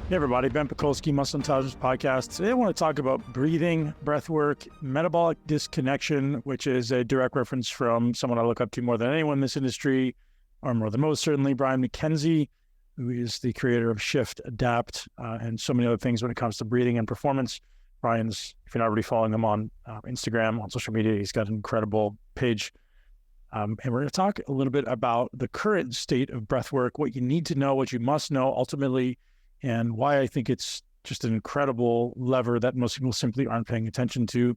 Hey everybody, Ben Pakulski, Muscle Intelligence Podcast. Today I want to talk about breathing, breathwork, metabolic disconnection, which is a direct reference from someone I look up to more than anyone in this industry, or more than most certainly, Brian McKenzie, who is the creator of Shift, Adapt, and so many other things when it comes to breathing and performance. Brian's, if you're not already following him on Instagram, on social media, he's got an incredible page. And we're going to talk a little bit about the current state of breathwork, what you need to know, what you must know ultimately, and why I think it's just an incredible lever that most people simply aren't paying attention to.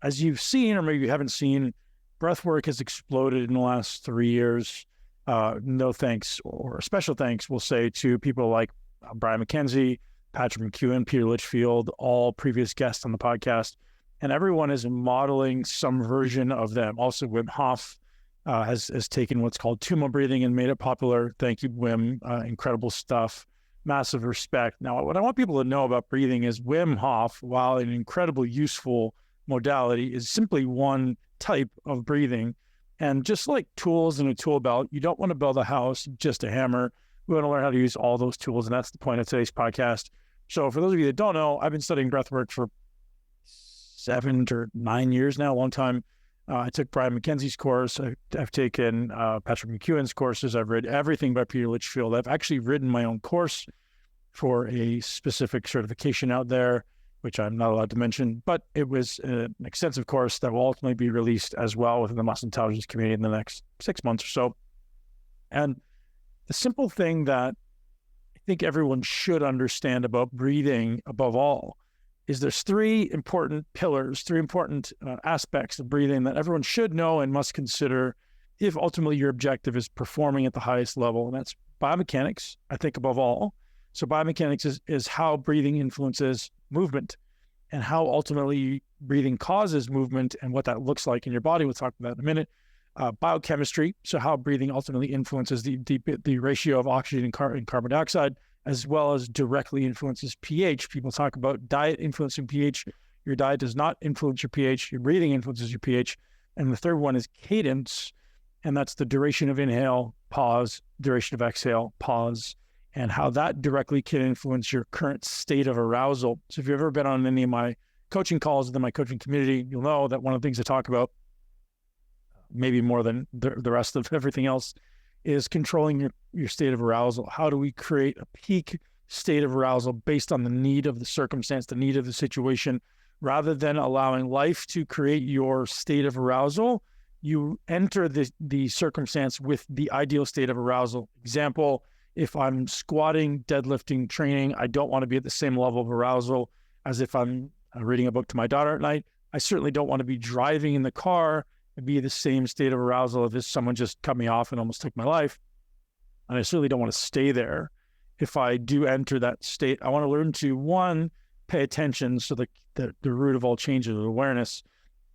As you've seen, or maybe you haven't seen, breathwork has exploded in the last 3 years. No thanks, or special thanks, we'll say, to people like Brian McKenzie, Patrick McEwen, Peter Litchfield, all previous guests on the podcast. And everyone is modeling some version of them. Also, Wim Hof has taken what's called tumo breathing and made it popular. Thank you, Wim. Incredible stuff. Massive respect. Now, what I want people to know about breathing is Wim Hof, while an incredibly useful modality, is simply one type of breathing. And just like tools in a tool belt, you don't want to build a house, just a hammer. We want to learn how to use all those tools. And that's the point of today's podcast. So for those of you that don't know, I've been studying breathwork for 7 or 9 years now, a long time. I took Brian McKenzie's course. I've taken Patrick McEwen's courses. I've read everything by Peter Litchfield. I've actually written my own course for a specific certification out there, which I'm not allowed to mention, but it was an extensive course that will ultimately be released as well within the muscle intelligence community in the next 6 months or so. And the simple thing that I think everyone should understand about breathing above all is there's 3 important pillars, 3 important aspects of breathing that everyone should know and must consider if ultimately your objective is performing at the highest level. And that's biomechanics, I think, above all. So biomechanics is how breathing influences movement and how ultimately breathing causes movement and what that looks like in your body. We'll talk about that in a minute. Biochemistry, so how breathing ultimately influences the ratio of oxygen and carbon dioxide, as well as directly influences pH. People talk about diet influencing pH. Your diet does not influence your pH. Your breathing influences your pH. And the third one is cadence, and that's the duration of inhale, pause, duration of exhale, pause, and how that directly can influence your current state of arousal. So if you've ever been on any of my coaching calls within my coaching community, you'll know that one of the things I talk about, maybe more than the rest of everything else, is controlling your state of arousal. How do we create a peak state of arousal based on the need of the circumstance, the need of the situation, rather than allowing life to create your state of arousal? You enter the circumstance with the ideal state of arousal. Example, if I'm squatting, deadlifting, training, I don't want to be at the same level of arousal as if I'm reading a book to my daughter at night. I certainly don't want to be driving in the car and be the same state of arousal if someone just cut me off and almost took my life. And I certainly don't want to stay there. If I do enter that state, I want to learn to, 1, pay attention, so the root of all change is awareness.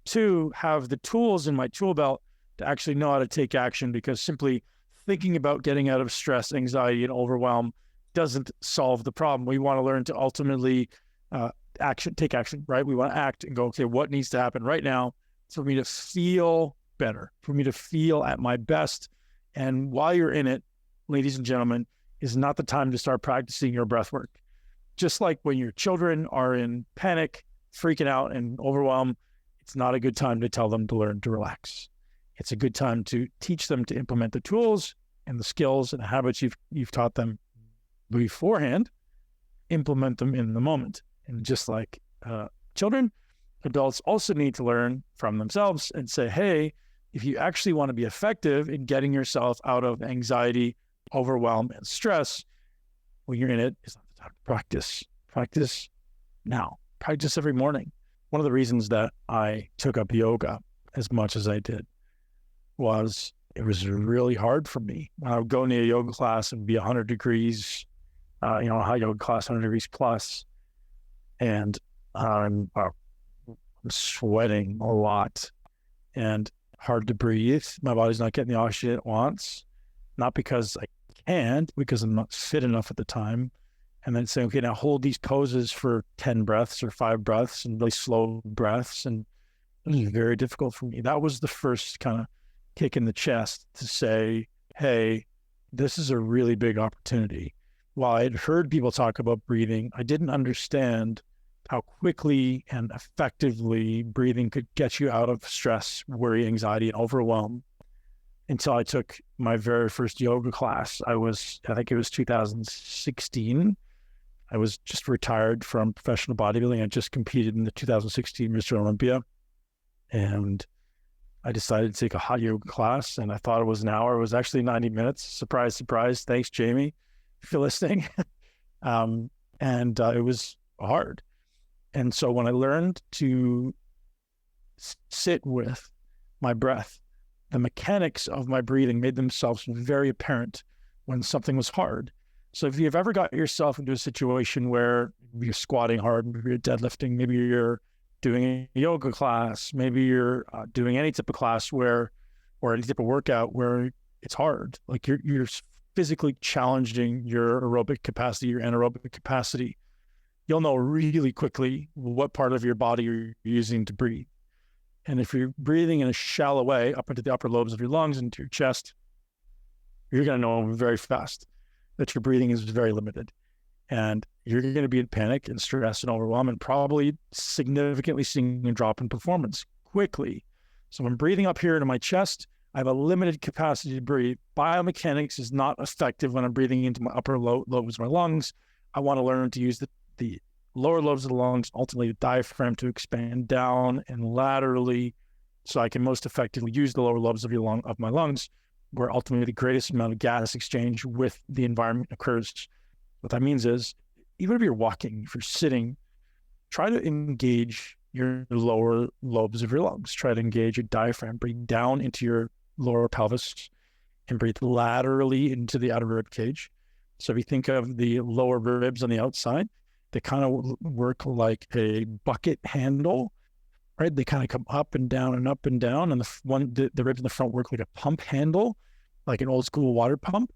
2, have the tools in my tool belt to actually know how to take action, because simply thinking about getting out of stress, anxiety, and overwhelm doesn't solve the problem. We want to learn to ultimately take action, right? We want to act and go, okay, what needs to happen right now for me to feel better, for me to feel at my best? And while you're in it, ladies and gentlemen, is not the time to start practicing your breath work. Just like when your children are in panic, freaking out, and overwhelmed, it's not a good time to tell them to learn to relax. It's a good time to teach them to implement the tools and the skills and habits you've taught them beforehand, implement them in the moment. And just like children, adults also need to learn from themselves and say, hey, if you actually want to be effective in getting yourself out of anxiety, overwhelm, and stress, when you're in it, it's not the time to practice. Practice now. Practice every morning. One of the reasons that I took up yoga as much as I did was it was really hard for me. When I would go into a yoga class and be 100 degrees, a high yoga class, 100 degrees plus, and I'm sweating a lot and hard to breathe. My body's not getting the oxygen it wants, not because I can't, because I'm not fit enough at the time. And then saying, okay, now hold these poses for 10 breaths or 5 breaths and really slow breaths. And it was very difficult for me. That was the first kind of kick in the chest to say, hey, this is a really big opportunity. while I'd heard people talk about breathing, I didn't understand how quickly and effectively breathing could get you out of stress, worry, anxiety, and overwhelm until I took my very first yoga class. I think it was 2016. I was just retired from professional bodybuilding. I just competed in the 2016 Mr. Olympia. And I decided to take a hot yoga class, and I thought it was an hour. It was actually 90 minutes. Surprise, surprise. Thanks, Jamie, if you're listening. It was hard. And so when I learned to sit with my breath, the mechanics of my breathing made themselves very apparent when something was hard. So if you've ever got yourself into a situation where you're squatting hard, maybe you're deadlifting, maybe you're doing a yoga class, maybe you're doing any type of class or any type of workout where it's hard, like you're physically challenging your aerobic capacity, your anaerobic capacity, you'll know really quickly what part of your body you're using to breathe. And if you're breathing in a shallow way up into the upper lobes of your lungs, into your chest, you're going to know very fast that your breathing is very limited. And you're going to be in panic and stress and overwhelm, and probably significantly seeing a drop in performance quickly. So when I'm breathing up here into my chest, I have a limited capacity to breathe. Biomechanics is not effective when I'm breathing into my upper lobes of my lungs. I want to learn to use the lower lobes of the lungs, ultimately the diaphragm, to expand down and laterally, so I can most effectively use the lower lobes of my lungs, where ultimately the greatest amount of gas exchange with the environment occurs. What that means is, even if you're walking, if you're sitting, try to engage your lower lobes of your lungs. Try to engage your diaphragm. Breathe down into your lower pelvis and breathe laterally into the outer rib cage. So if you think of the lower ribs on the outside, they kind of work like a bucket handle, right? They kind of come up and down and up and down. And the ribs in the front work like a pump handle, like an old school water pump.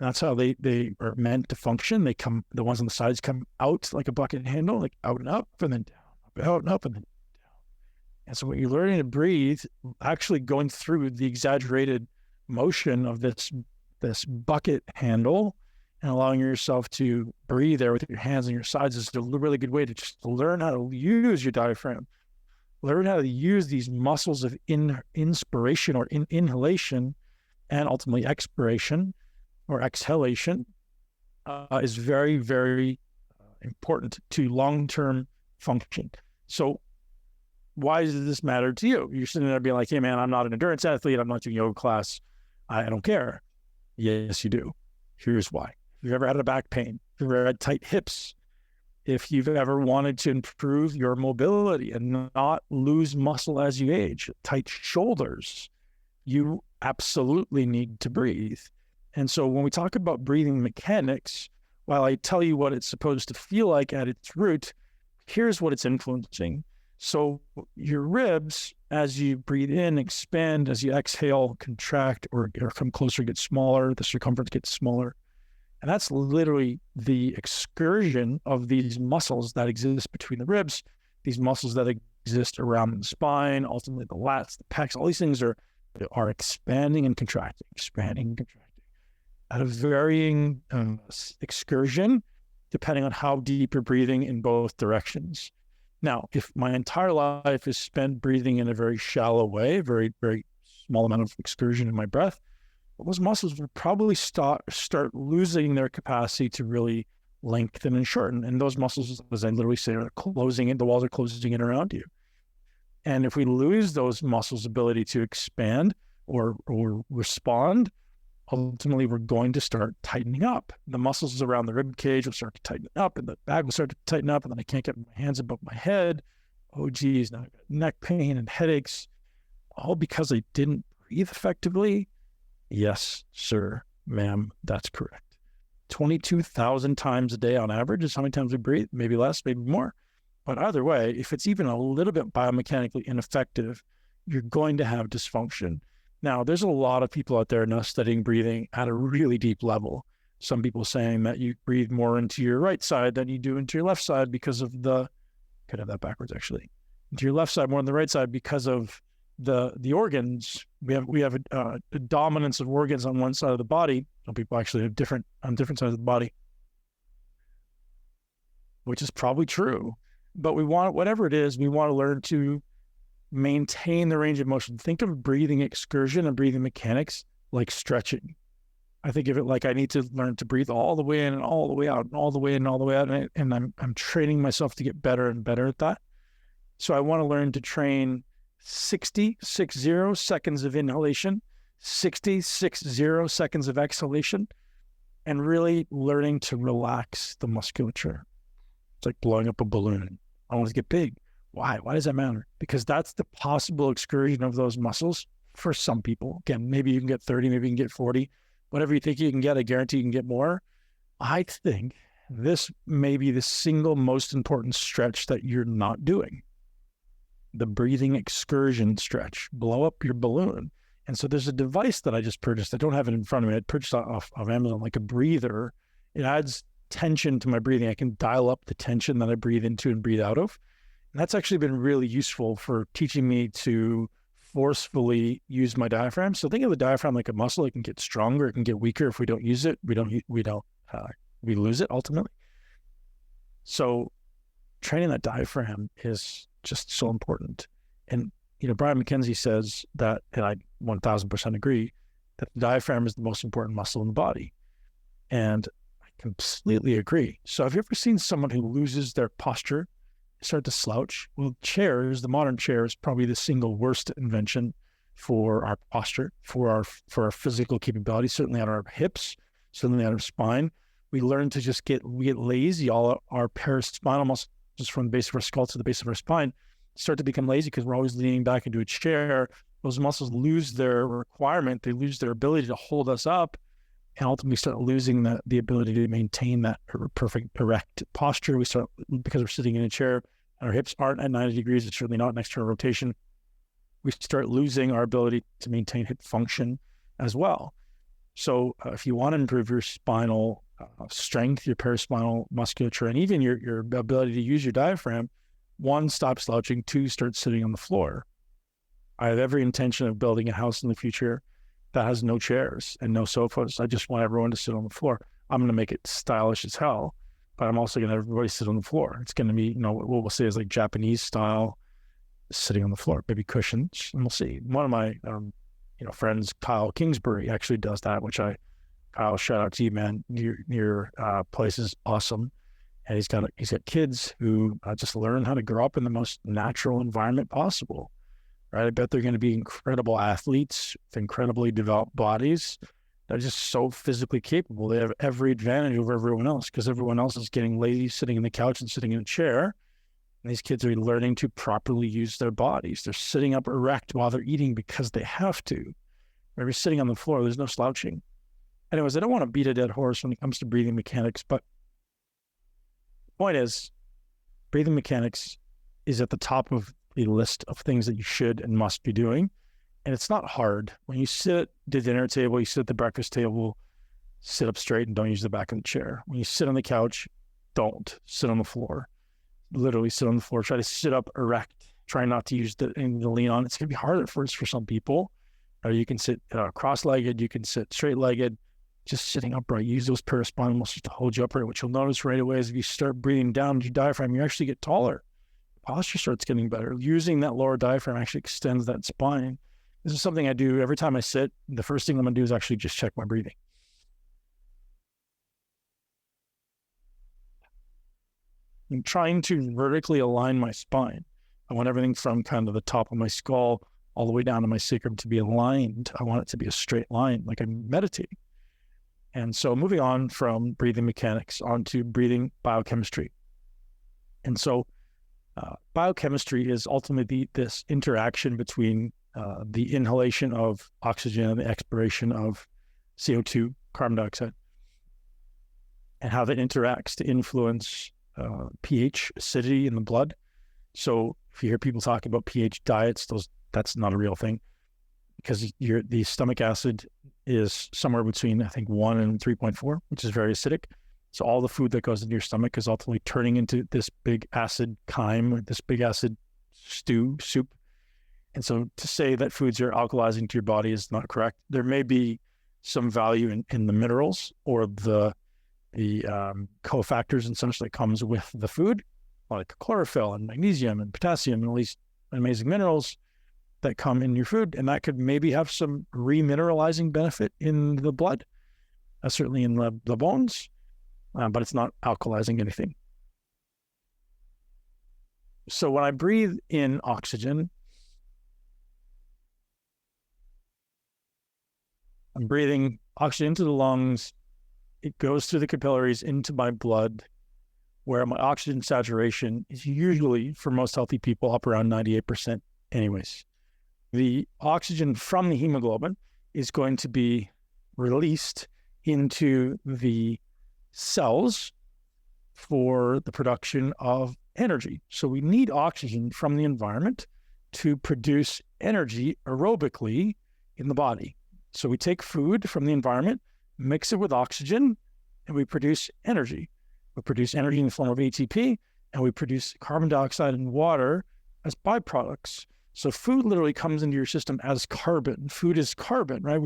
And that's how they are meant to function. The ones on the sides come out like a bucket handle, like out and up and then down, out and up and then down. And so when you're learning to breathe, actually going through the exaggerated motion of this bucket handle and allowing yourself to breathe there with your hands on your sides is a really good way to just learn how to use your diaphragm. Learn how to use these muscles of inspiration or inhalation and ultimately expiration or exhalation is very, very important to long-term function. So why does this matter to you? You're sitting there being like, hey man, I'm not an endurance athlete. I'm not doing yoga class. I don't care. Yes, you do. Here's why. If you've ever had a back pain, if you've ever had tight hips, if you've ever wanted to improve your mobility and not lose muscle as you age, tight shoulders, you absolutely need to breathe. And so when we talk about breathing mechanics, while I tell you what it's supposed to feel like at its root, here's what it's influencing. So your ribs, as you breathe in, expand, as you exhale, contract or come closer, get smaller, the circumference gets smaller. And that's literally the excursion of these muscles that exist between the ribs, these muscles that exist around the spine, ultimately the lats, the pecs, all these things are expanding and contracting, at a varying excursion, depending on how deep you're breathing in both directions. Now, if my entire life is spent breathing in a very shallow way, very, very small amount of excursion in my breath, those muscles will probably start losing their capacity to really lengthen and shorten. And those muscles, as I literally say, are closing in, the walls are closing in around you. And if we lose those muscles' ability to expand or respond, ultimately we're going to start tightening up. The muscles around the rib cage will start to tighten up, and the back will start to tighten up, and then I can't get my hands above my head. Oh geez, now I've got neck pain and headaches, all because I didn't breathe effectively. Yes, sir, ma'am, that's correct. 22,000 times a day on average is how many times we breathe, maybe less, maybe more. But either way, if it's even a little bit biomechanically ineffective, you're going to have dysfunction. Now, there's a lot of people out there now studying breathing at a really deep level. Some people saying that you breathe more into your right side than you do into your left side because of could have that backwards actually, into your left side more than the right side because of the organs. We have a dominance of organs on one side of the body. Some people actually have different on different sides of the body. which is probably true. But we want, whatever it is, we want to learn to maintain the range of motion. Think of breathing excursion and breathing mechanics like stretching. I think of it like I need to learn to breathe all the way in and all the way out and all the way in and all the way out. And I'm training myself to get better and better at that. So I want to learn to train 60 seconds of inhalation, 60 seconds of exhalation, and really learning to relax the musculature. It's like blowing up a balloon. I want to get big. Why? Why does that matter? Because that's the possible excursion of those muscles for some people. Again, maybe you can get 30, maybe you can get 40. Whatever you think you can get, I guarantee you can get more. I think this may be the single most important stretch that you're not doing. The breathing excursion stretch. Blow up your balloon. And so there's a device that I just purchased. I don't have it in front of me. I purchased off of Amazon, like a breather. It adds tension to my breathing. I can dial up the tension that I breathe into and breathe out of. And that's actually been really useful for teaching me to forcefully use my diaphragm. So think of the diaphragm like a muscle. It can get stronger. It can get weaker if we don't use it. We lose it ultimately. So training that diaphragm is just so important. And, Brian McKenzie says that, and I 1000% agree, that the diaphragm is the most important muscle in the body. And I completely agree. So have you ever seen someone who loses their posture, start to slouch? Well, the modern chair is probably the single worst invention for our posture, for our physical capability, certainly on our hips, certainly on our spine. We learn to just get lazy. All our paraspinal muscles from the base of our skull to the base of our spine start to become lazy because we're always leaning back into a chair. Those muscles lose their requirement. They lose their ability to hold us up, and ultimately start losing the ability to maintain that perfect erect posture. We start, because we're sitting in a chair, and our hips aren't at 90 degrees. It's certainly not an external rotation. We start losing our ability to maintain hip function as well. So if you want to improve your spinal strength, your paraspinal musculature, and even your ability to use your diaphragm, 1, stop slouching. 2, start sitting on the floor. I have every intention of building a house in the future that has no chairs and no sofas. I just want everyone to sit on the floor. I'm going to make it stylish as hell, but I'm also going to have everybody sit on the floor. It's going to be, what we'll say is like Japanese style, sitting on the floor, maybe cushions, and we'll see. One of my, friends, Kyle Kingsbury, actually does that, Kyle, shout out to you, man. Your place is awesome. And he's got kids who just learn how to grow up in the most natural environment possible, right? I bet they're going to be incredible athletes with incredibly developed bodies. They're just so physically capable. They have every advantage over everyone else because everyone else is getting lazy, sitting in the couch and sitting in a chair. And these kids are learning to properly use their bodies. They're sitting up erect while they're eating because they have to. If you're sitting on the floor, there's no slouching. Anyways, I don't want to beat a dead horse when it comes to breathing mechanics, but the point is, breathing mechanics is at the top of the list of things that you should and must be doing. And it's not hard. When you sit at the dinner table, you sit at the breakfast table, sit up straight and don't use the back of the chair. When you sit on the couch, don't sit on the floor. Literally sit on the floor. Try to sit up erect. Try not to use the lean on. It's going to be hard at first for some people. You can sit cross-legged. You can sit straight-legged. Just sitting upright. Use those paraspinal muscles to hold you upright. What you'll notice right away is if you start breathing down your diaphragm, you actually get taller. Posture starts getting better. Using that lower diaphragm actually extends that spine. This is something I do every time I sit. The first thing I'm going to do is actually just check my breathing. I'm trying to vertically align my spine. I want everything from kind of the top of my skull all the way down to my sacrum to be aligned. I want it to be a straight line, like I'm meditating. And so moving on from breathing mechanics onto breathing biochemistry. And so biochemistry is ultimately this interaction between the inhalation of oxygen and the expiration of CO2, carbon dioxide, and how that interacts to influence pH, acidity in the blood. So if you hear people talking about pH diets, that's not a real thing, because the stomach acid is somewhere between, I think, 1 and 3.4, which is very acidic. So all the food that goes into your stomach is ultimately turning into this big acid chyme, this big acid soup. And so to say that foods are alkalizing to your body is not correct. There may be some value in the minerals or the the cofactors and such that comes with the food, like chlorophyll and magnesium and potassium and all these amazing minerals that come in your food. And that could maybe have some remineralizing benefit in the blood, certainly in the bones, but it's not alkalizing anything. So when I breathe in oxygen, I'm breathing oxygen into the lungs. It goes through the capillaries into my blood, where my oxygen saturation is usually, for most healthy people, up around 98% anyways. The oxygen from the hemoglobin is going to be released into the cells for the production of energy. So we need oxygen from the environment to produce energy aerobically in the body. So we take food from the environment, mix it with oxygen, and we produce energy. We produce energy in the form of ATP, and we produce carbon dioxide and water as byproducts. So food literally comes into your system as carbon. Food is carbon, right?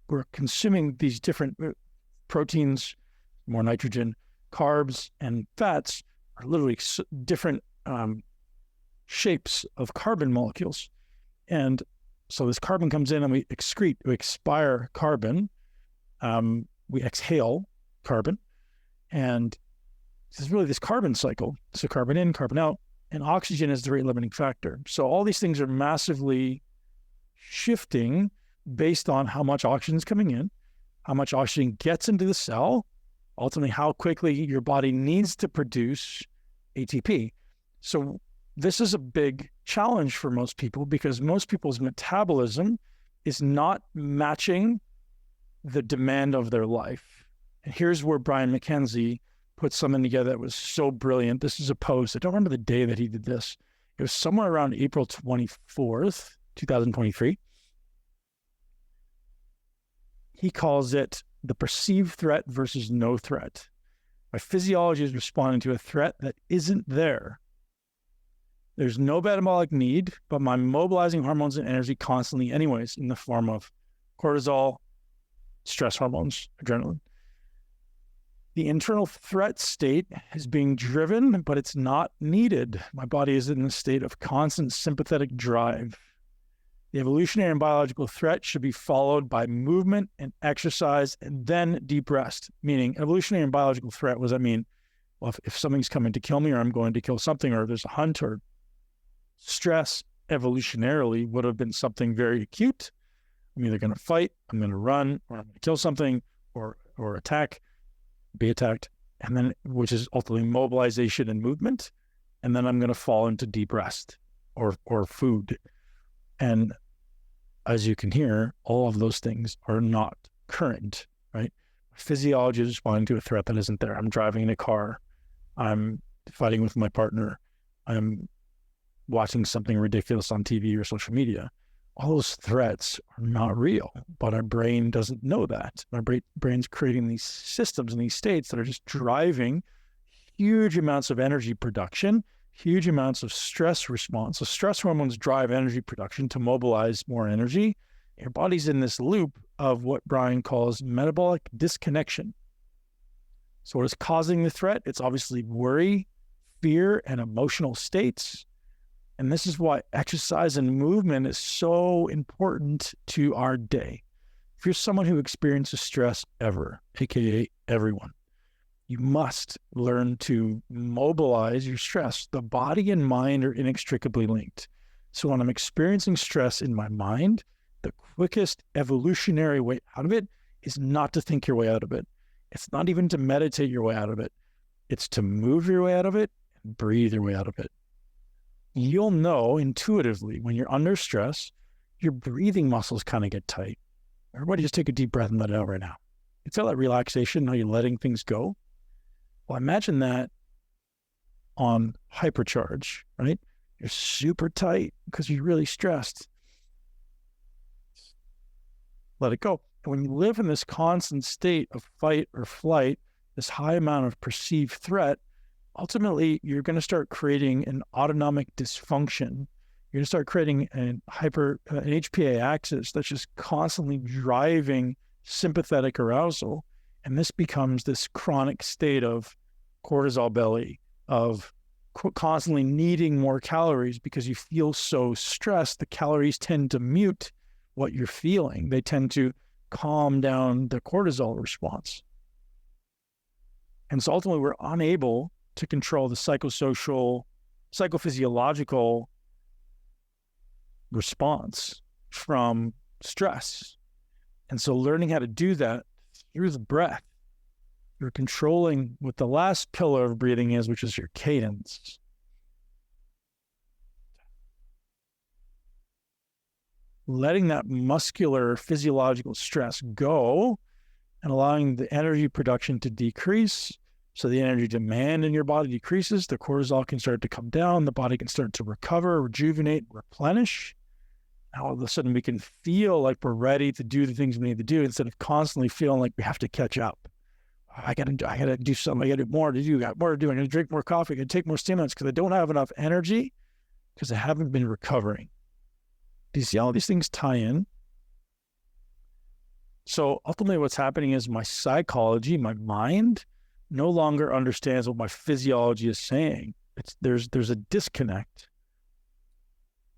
We're consuming these different proteins, more nitrogen, carbs, and fats are literally different shapes of carbon molecules. And so this carbon comes in and we expire carbon. We exhale carbon. And this is really this carbon cycle. So carbon in, carbon out, and oxygen is the rate limiting factor. So all these things are massively shifting based on how much oxygen is coming in, how much oxygen gets into the cell, ultimately how quickly your body needs to produce ATP. So this is a big challenge for most people because most people's metabolism is not matching the demand of their life. And here's where Brian McKenzie put something together that was so brilliant. This is a post. I don't remember the day that he did this. It was somewhere around April 24th, 2023. He calls it the perceived threat versus no threat. My physiology is responding to a threat that isn't there. There's no metabolic need, but my mobilizing hormones and energy constantly anyways in the form of cortisol, stress hormones, adrenaline. The internal threat state is being driven, but it's not needed. My body is in a state of constant sympathetic drive. The evolutionary and biological threat should be followed by movement and exercise and then deep rest, meaning evolutionary and biological threat. What does that mean? Well, if something's coming to kill me or I'm going to kill something or there's a hunt or stress evolutionarily would have been something very acute. I'm either going to fight, I'm going to run, or I'm going to kill something or attack, be attacked, and then which is ultimately mobilization and movement. And then I'm going to fall into deep rest or food. And as you can hear, all of those things are not current, right? Physiology is responding to a threat that isn't there. I'm driving in a car. I'm fighting with my partner. I'm watching something ridiculous on TV or social media. All those threats are not real, but our brain doesn't know that. Our brain's creating these systems and these states that are just driving huge amounts of energy production, huge amounts of stress response. So stress hormones drive energy production to mobilize more energy. Your body's in this loop of what Brian calls metabolic disconnection. So what is causing the threat? It's obviously worry, fear, and emotional states. And this is why exercise and movement is so important to our day. If you're someone who experiences stress ever, aka everyone, you must learn to mobilize your stress. The body and mind are inextricably linked. So when I'm experiencing stress in my mind, the quickest evolutionary way out of it is not to think your way out of it. It's not even to meditate your way out of it. It's to move your way out of it and breathe your way out of it. You'll know intuitively when you're under stress, your breathing muscles kind of get tight. Everybody just take a deep breath and let it out right now. You feel that relaxation, how you're letting things go? Well, imagine that on hypercharge, right? You're super tight because you're really stressed. Let it go. And when you live in this constant state of fight or flight, this high amount of perceived threat, ultimately, you're going to start creating an autonomic dysfunction. You're going to start creating an HPA axis that's just constantly driving sympathetic arousal. And this becomes this chronic state of cortisol belly, of constantly needing more calories because you feel so stressed. The calories tend to mute what you're feeling. They tend to calm down the cortisol response. And so ultimately, we're unable to control the psychosocial, psychophysiological response from stress. And so learning how to do that through the breath, you're controlling what the last pillar of breathing is, which is your cadence. Letting that muscular physiological stress go and allowing the energy production to decrease. So the energy demand in your body decreases, the cortisol can start to come down, the body can start to recover, rejuvenate, replenish. Now all of a sudden we can feel like we're ready to do the things we need to do instead of constantly feeling like we have to catch up. I gotta do something, I gotta do more to do, I got more to do, I'm gonna drink more coffee, I gotta take more stimulants because I don't have enough energy because I haven't been recovering. Do you see all these things tie in? So ultimately what's happening is my psychology, my mind, no longer understands what my physiology is saying. There's a disconnect.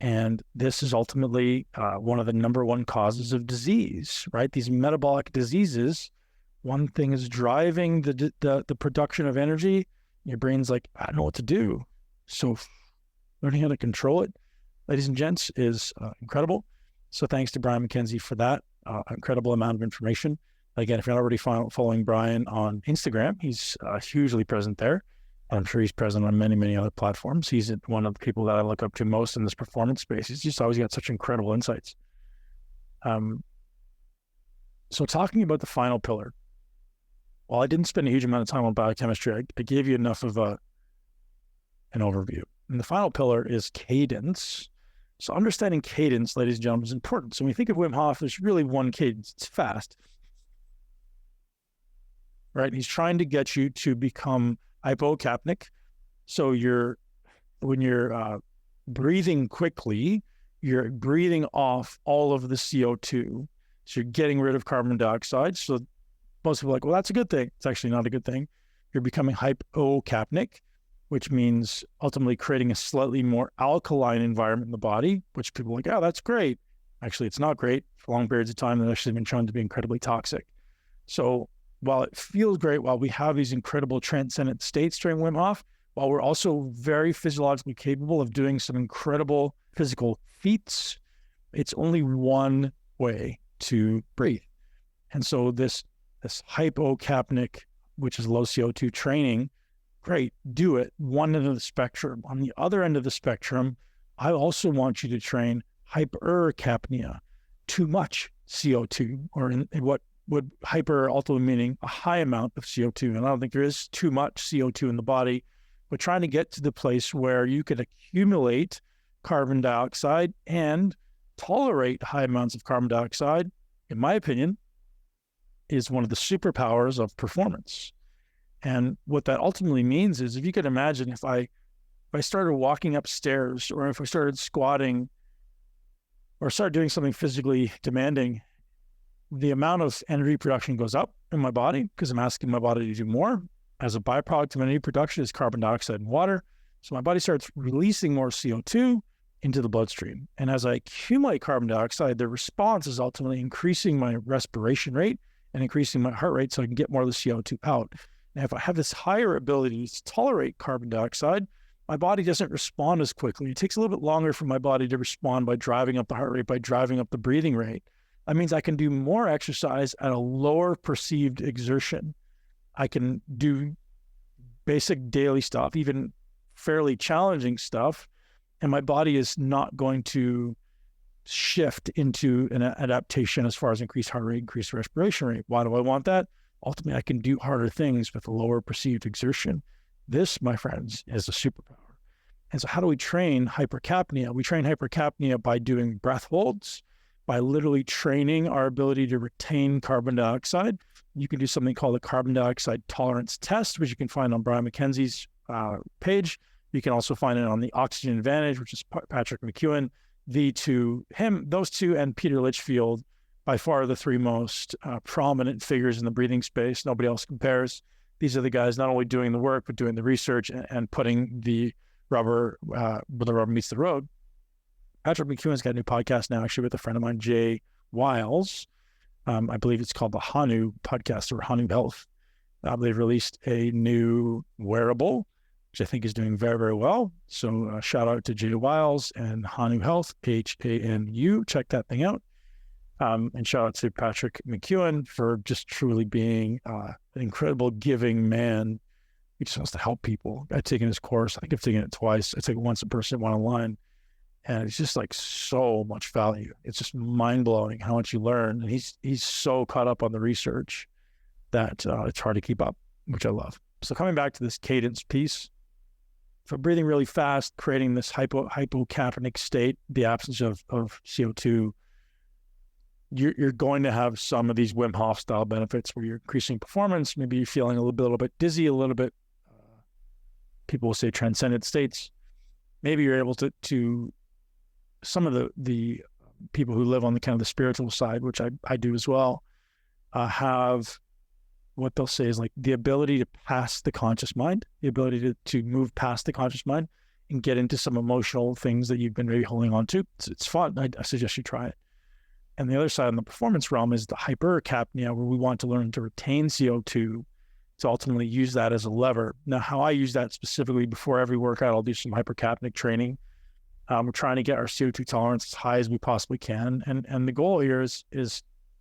And this is ultimately one of the number one causes of disease, right? These metabolic diseases, one thing is driving the production of energy. Your brain's like, I don't know what to do. So learning how to control it, ladies and gents, is incredible. So thanks to Brian McKenzie for that incredible amount of information. Again, if you're not already following Brian on Instagram, he's hugely present there. I'm sure he's present on many, many other platforms. He's one of the people that I look up to most in this performance space. He's just always got such incredible insights. So talking about the final pillar, while I didn't spend a huge amount of time on biochemistry, I gave you enough of an overview. And the final pillar is cadence. So understanding cadence, ladies and gentlemen, is important. So when we think of Wim Hof, there's really one cadence. It's fast. Right? And he's trying to get you to become hypocapnic. So when you're breathing quickly, you're breathing off all of the CO2. So you're getting rid of carbon dioxide. So most people are like, well, that's a good thing. It's actually not a good thing. You're becoming hypocapnic, which means ultimately creating a slightly more alkaline environment in the body, which people are like, oh, that's great. Actually, it's not great. For long periods of time, they've actually been shown to be incredibly toxic. So while it feels great, while we have these incredible transcendent states during Wim Hof, while we're also very physiologically capable of doing some incredible physical feats, it's only one way to breathe. And so this hypocapnic, which is low CO2 training, great, do it. One end of the spectrum. On the other end of the spectrum, I also want you to train hypercapnia, too much CO2, or in what would hyper ultimately meaning a high amount of CO2. And I don't think there is too much CO2 in the body, but trying to get to the place where you can accumulate carbon dioxide and tolerate high amounts of carbon dioxide, in my opinion, is one of the superpowers of performance. And what that ultimately means is, if you could imagine, if I started walking upstairs, or if I started squatting, or started doing something physically demanding, the amount of energy production goes up in my body because I'm asking my body to do more. As a byproduct of energy production is carbon dioxide and water. So my body starts releasing more CO2 into the bloodstream. And as I accumulate carbon dioxide, the response is ultimately increasing my respiration rate and increasing my heart rate so I can get more of the CO2 out. Now, if I have this higher ability to tolerate carbon dioxide, my body doesn't respond as quickly. It takes a little bit longer for my body to respond by driving up the heart rate, by driving up the breathing rate. That means I can do more exercise at a lower perceived exertion. I can do basic daily stuff, even fairly challenging stuff, and my body is not going to shift into an adaptation as far as increased heart rate, increased respiration rate. Why do I want that? Ultimately, I can do harder things with a lower perceived exertion. This, my friends, is a superpower. And so how do we train hypercapnia? We train hypercapnia by doing breath holds, by literally training our ability to retain carbon dioxide. You can do something called a carbon dioxide tolerance test, which you can find on Brian McKenzie's page. You can also find it on the Oxygen Advantage, which is Patrick McEwen. Those two, and Peter Litchfield by far the three most prominent figures in the breathing space. Nobody else compares. These are the guys not only doing the work, but doing the research and putting the rubber where the rubber meets the road. Patrick McEwen's got a new podcast now, actually, with a friend of mine, Jay Wiles. I believe it's called the Hanu podcast or Hanu Health. They've released a new wearable, which I think is doing very, very well. So shout out to Jay Wiles and Hanu Health, HANU. Check that thing out. And shout out to Patrick McEwen for just truly being an incredible giving man. He just wants to help people. I've taken his course. I think I've taken it twice. I took it once in person, one online. And it's just like so much value. It's just mind-blowing how much you learn. And he's so caught up on the research that it's hard to keep up, which I love. So coming back to this cadence piece, for breathing really fast, creating this hypocapnic state, the absence of CO2, you're going to have some of these Wim Hof style benefits where you're increasing performance. Maybe you're feeling a little bit dizzy, a little bit, people will say transcendent states. Maybe you're able to some of the people who live on the kind of the spiritual side, which I do as well, have what they'll say is like the ability to pass the conscious mind, the ability to move past the conscious mind and get into some emotional things that you've been maybe holding on to. It's fun. I suggest you try it. And the other side in the performance realm is the hypercapnia, where we want to learn to retain CO2 to ultimately use that as a lever. Now, how I use that specifically, before every workout, I'll do some hypercapnic training. We're trying to get our CO2 tolerance as high as we possibly can. And the goal here is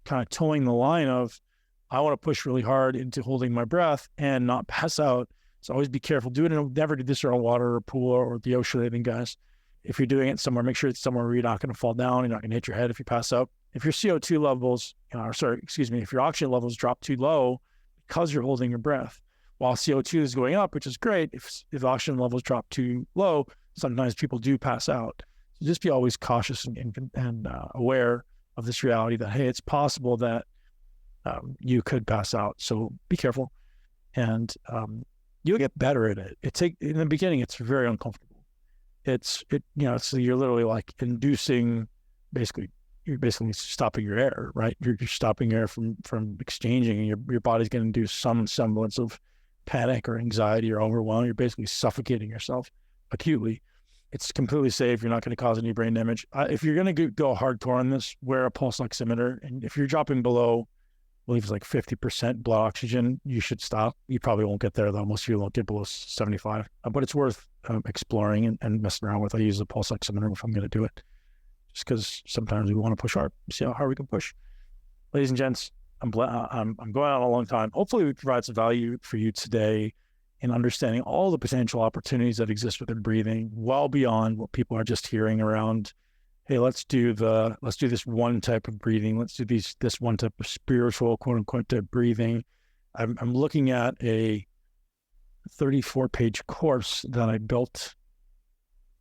kind of towing the line of, I want to push really hard into holding my breath and not pass out. So always be careful. Never do this around water or pool or the ocean or anything, guys. If you're doing it somewhere, make sure it's somewhere where you're not going to fall down. You're not going to hit your head if you pass out. If your CO2 levels, if your oxygen levels drop too low because you're holding your breath, while CO2 is going up, which is great, if oxygen levels drop too low, sometimes people do pass out. So just be always cautious and aware of this reality that, hey, it's possible that you could pass out. So be careful, and you'll get better at it. In the beginning, it's very uncomfortable. So you're literally like inducing, you're basically stopping your air, right? You're stopping air from exchanging, and your body's going to induce some semblance of panic or anxiety or overwhelm. You're basically suffocating yourself acutely. It's completely safe. You're not going to cause any brain damage. If you're going to go hardcore on this, wear a pulse oximeter. And if you're dropping below, I believe it's like 50% blood oxygen, you should stop. You probably won't get there, though. Most of you won't get below 75. But it's worth exploring and messing around with. I use a pulse oximeter if I'm going to do it, just because sometimes we want to push hard, see how hard we can push. Ladies and gents, I'm going on a long time. Hopefully we provide some value for you today in understanding all the potential opportunities that exist within breathing, well beyond what people are just hearing around. Hey, let's do this one type of breathing. Let's do this one type of spiritual, quote unquote, breathing. I'm looking at a 34-page course that I built,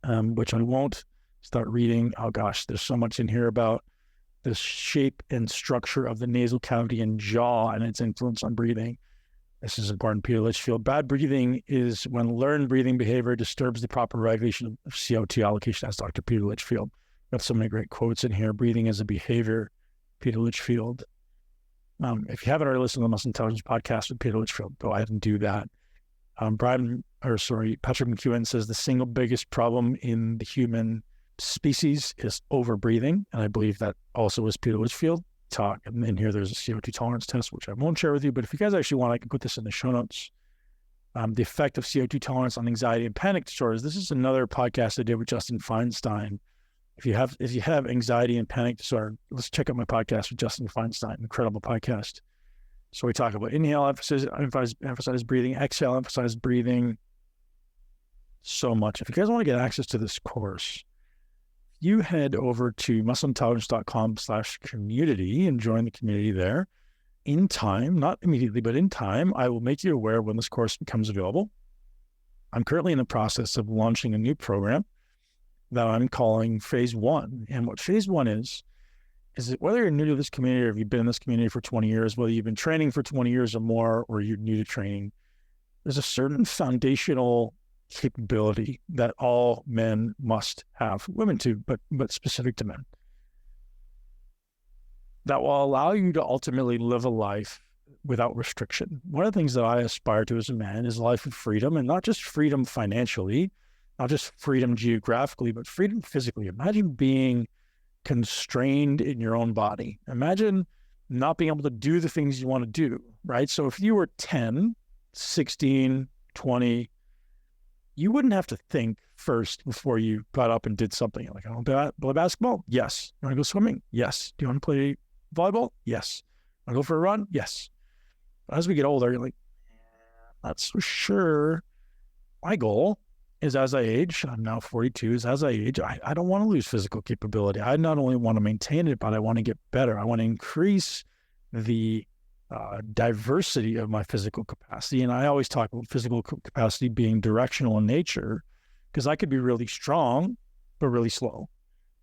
which I won't start reading. Oh gosh, there's so much in here about the shape and structure of the nasal cavity and jaw and its influence on breathing. This is important, Peter Litchfield. Bad breathing is when learned breathing behavior disturbs the proper regulation of CO2 allocation. That's Dr. Peter Litchfield. We have so many great quotes in here. Breathing as a behavior, Peter Litchfield. If you haven't already listened to the Muscle Intelligence podcast with Peter Litchfield, go ahead and do that. Patrick McEwen says the single biggest problem in the human species is over-breathing. And I believe that also is Peter Litchfield talk. And in here, there's a CO2 tolerance test, which I won't share with you. But if you guys actually want, I can put this in the show notes. The effect of CO2 tolerance on anxiety and panic disorders. This is another podcast I did with Justin Feinstein. If you have anxiety and panic disorder, let's check out my podcast with Justin Feinstein. Incredible podcast. So we talk about inhale, emphasize breathing, exhale, emphasize breathing. So much. If you guys want to get access to this course, you head over to muscleintelligence.com/community and join the community there. In time, not immediately, but in time, I will make you aware when this course becomes available. I'm currently in the process of launching a new program that I'm calling Phase 1. And what Phase 1 is that whether you're new to this community or if you've been in this community for 20 years, whether you've been training for 20 years or more, or you're new to training, there's a certain foundational capability that all men must have, women too, but specific to men. that will allow you to ultimately live a life without restriction. One of the things that I aspire to as a man is a life of freedom, and not just freedom financially, not just freedom geographically, but freedom physically. Imagine being constrained in your own body. Imagine not being able to do the things you want to do, right? So if you were 10, 16, 20, you wouldn't have to think first before you got up and did something. Like, I want to play basketball? Yes. You want to go swimming? Yes. Do you want to play volleyball? Yes. Want to go for a run? Yes. But as we get older, you're like, not so sure. My goal is, as I age, I'm now 42, is as I age, I don't want to lose physical capability. I not only want to maintain it, but I want to get better. I want to increase the diversity of my physical capacity. And I always talk about physical capacity being directional in nature, because I could be really strong, but really slow.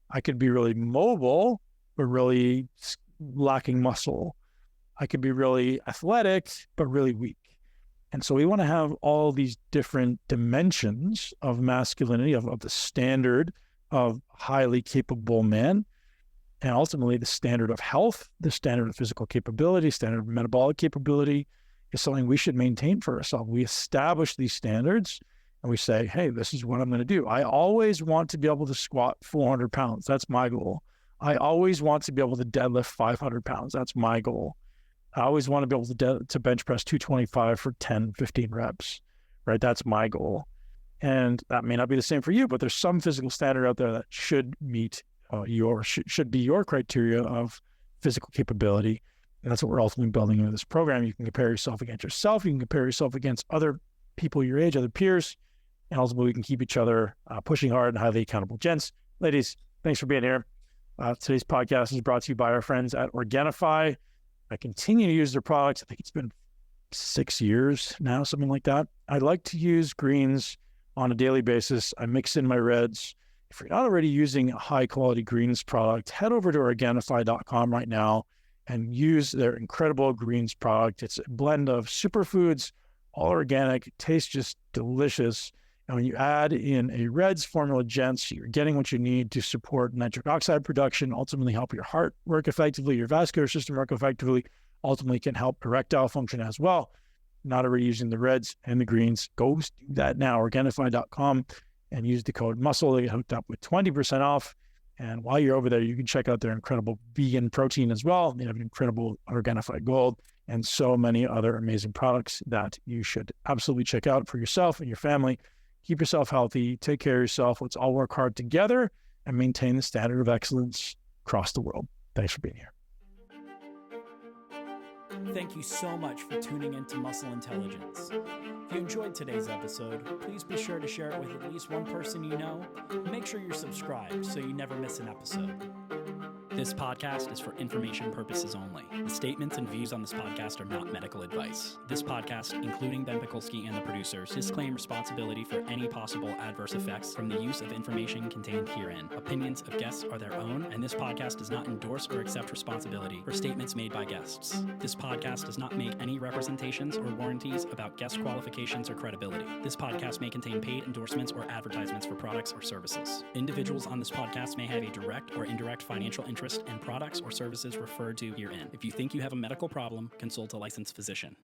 I could be really mobile, but really lacking muscle. I could be really athletic, but really weak. And so we want to have all these different dimensions of masculinity, of the standard of highly capable men, and ultimately the standard of health, the standard of physical capability, standard of metabolic capability is something we should maintain for ourselves. We establish these standards and we say, hey, this is what I'm going to do. I always want to be able to squat 400 pounds. That's my goal. I always want to be able to deadlift 500 pounds. That's my goal. I always want to be able to bench press 225 for 10, 15 reps, right? That's my goal. And that may not be the same for you, but there's some physical standard out there that should meet should be your criteria of physical capability. And that's what we're ultimately building into this program. You can compare yourself against yourself. You can compare yourself against other people your age, other peers, and ultimately we can keep each other pushing hard and highly accountable. Gents, ladies, thanks for being here. Today's podcast is brought to you by our friends at Organifi. I continue to use their products. I think it's been 6 years now, something like that. I like to use greens on a daily basis. I mix in my reds. If you're not already using a high quality greens product, head over to Organifi.com right now and use their incredible greens product. It's a blend of superfoods, all organic. It tastes just delicious. And when you add in a reds formula, gents, you're getting what you need to support nitric oxide production, ultimately help your heart work effectively, your vascular system work effectively, ultimately can help erectile function as well. Not already using the reds and the greens, go do that now, Organifi.com, and use the code MUSCLE to get hooked up with 20% off. And while you're over there, you can check out their incredible vegan protein as well. They have an incredible Organifi Gold and so many other amazing products that you should absolutely check out for yourself and your family. Keep yourself healthy, take care of yourself. Let's all work hard together and maintain the standard of excellence across the world. Thanks for being here. Thank you so much for tuning into Muscle Intelligence. If you enjoyed today's episode, please be sure to share it with at least one person you know. Make sure you're subscribed so you never miss an episode. This podcast is for information purposes only. The statements and views on this podcast are not medical advice. This podcast, including Ben Pakulski and the producers, disclaim responsibility for any possible adverse effects from the use of information contained herein. Opinions of guests are their own, and this podcast does not endorse or accept responsibility for statements made by guests. This podcast does not make any representations or warranties about guest qualifications or credibility. This podcast may contain paid endorsements or advertisements for products or services. Individuals on this podcast may have a direct or indirect financial interest in products or services referred to herein. If you think you have a medical problem, consult a licensed physician.